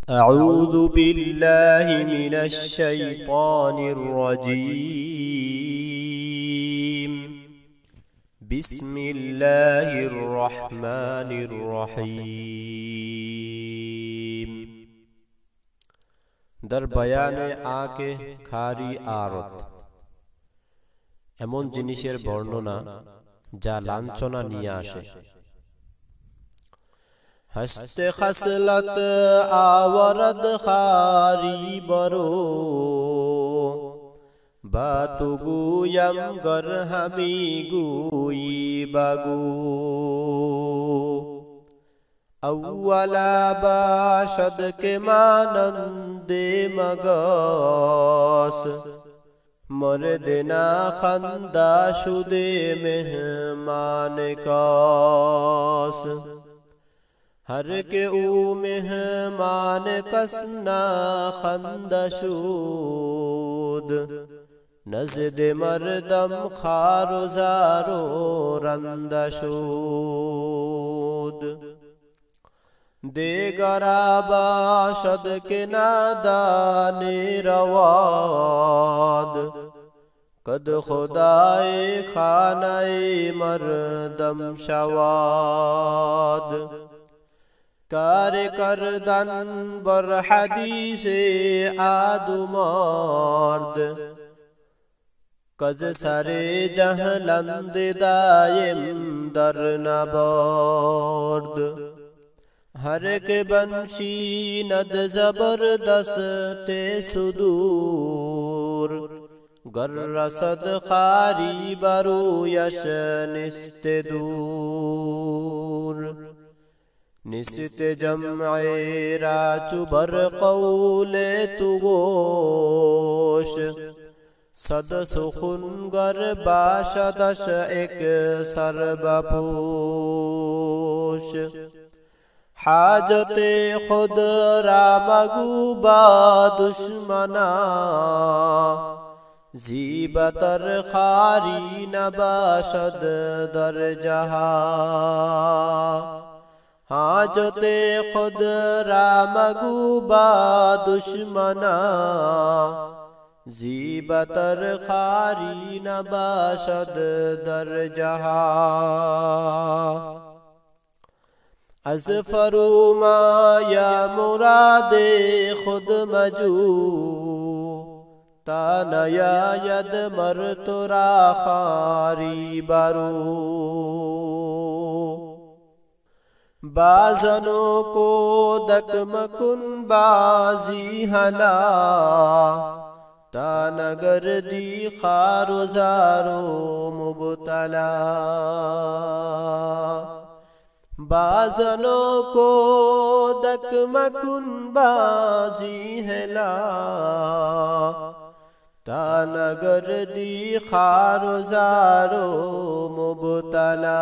अऊज़ु बिल्लाहि मिनश शैतानिर रजीम। बिस्मिल्लाहिर रहमानिर रहीम। दर बयाने आके खारी आरत एमन जिनिसेर बर्णना जा लांछना निये आसे। हस्ते खसलत आवरद खारी बरो बातु गुयम गर हमी गुई बागु अव्वला बाशद के मानंदे मगस मर्दना खंदा शुदे मेहमान कास हर के ऊ मेहमान कसना खंदशूद नज़द मर्दम खारो जारो रंदशूद देगराबा शद के नादाने रवाद कद खुदाए खानाए मर्दम शवाद कार करदन बर हदीसे आदुमर्द कज सरे जहलंद दायम दर नबर्द हर के बंशी नद जबरदस्ते सुदूर गर रसद खारी बरु यश निस्ते दूर निसित जम्ए राचु बर कौले तुगोश सद सुखुन गर बाशदश एक सरबपोश हाजते खुद रामगुबा दुश्मना जीबतर खारी नबाशद दर जहा हाजते खुद रामगुबा दुश्मना जीबतर खारी नबाशद दर जहा अज फरुमा या मुरादे खुद मजू तानया यद मर तुरा खारी बरू बाजनों को दकमकुन बाजी हला तानगर दी खारो जारो मुबतला बाजनों को दकमकुन बाजी हला तानगर दी खारो जारो मुबतला।